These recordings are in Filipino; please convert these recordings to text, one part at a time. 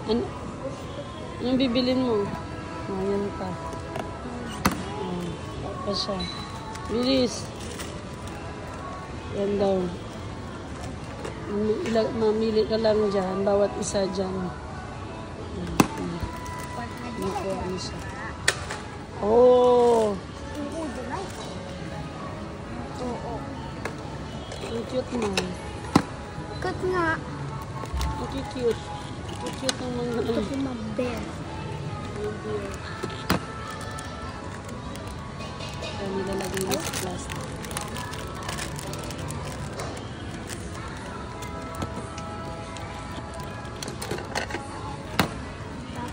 Ano? Anong bibilin mo? Ayan pa. Pa siya. Bilis. Yan daw. Mamili ka lang dyan. Bawat isa dyan. Ano siya. Oh! Ang cute man. Cute nga. Ang cute. Ang cute ng mga Ito si bear. Kaya nilalagay mo sa plastic.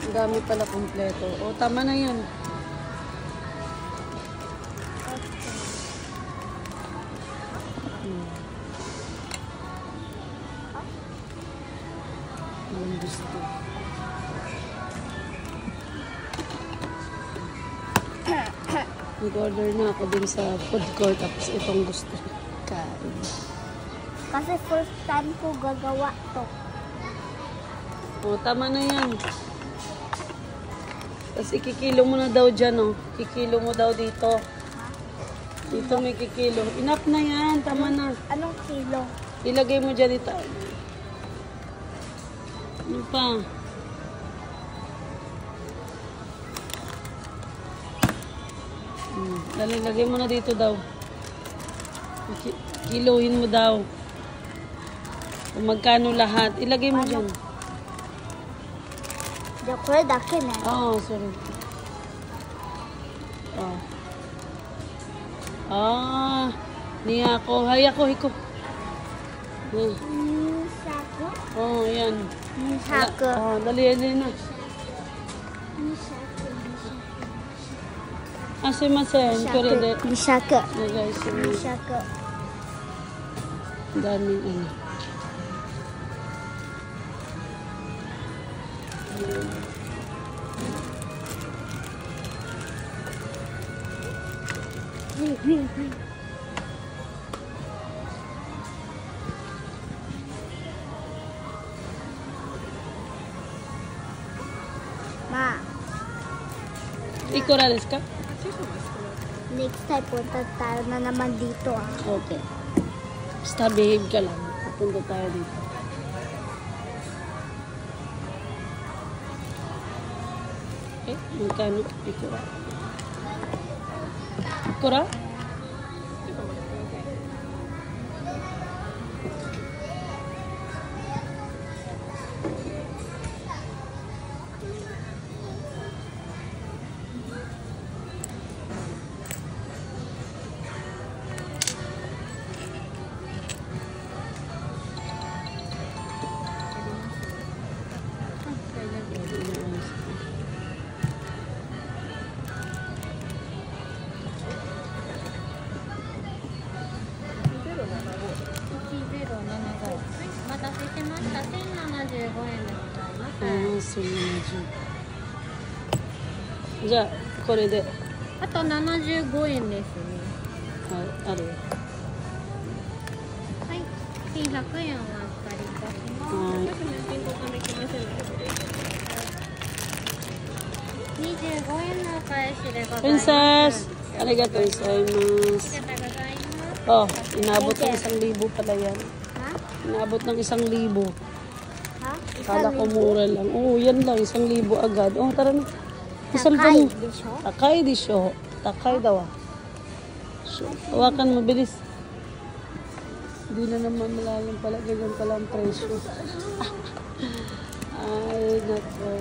Ang dami pala kompleto. O, tama na yan. Ang gusto. Nag-order na ako din sa food court tapos itong gusto kain. Kasi first time ko gagawa to. O, tama na yan. Tapos ikikilo mo na daw dyan, oh. Kikilo mo daw dito. Dito may kikilo. Enough na yan. Tama na. Anong kilo? Ilagay mo dyan dito. Ano pa? Lagay mo na dito daw. Kilohin mo daw. Kung magkano lahat. Ilagay mo dyan. Jokoy dakin eh. Oh, sorry. Oh. Ah, niya ako. Hay ako, hiko. Sako? Oh, yan. Sako. Oh, dali na. Asimasen, kore de. Sako. Guys, Sako. daming ano. Ma, Ikura desu ka? next time punta tayo na naman dito ah. Okay. Basta behave ka lang. Pupunta tayo dito. Okay, magkano? Ikura. Ikura?じゃあこれであと75円ですね。あるよ。はい。100円お預かりいたします。はい25円のお返しでございます。プリンセスありがとうございますありがとうございます。Oh, inabot ng 1,000 pala yan. Ha? Inabot ng 1,000. Ha? Kala ko mura lang. Oo, yan lang. 1,000 agad. Oh, tara na. Isal ka Takay, mo. desyo? Takay desyo. Takay daw ah. So, hawakan mo, bilis. Hindi na naman malalim pala. Ganyan pala ang presyo. Ay, nako.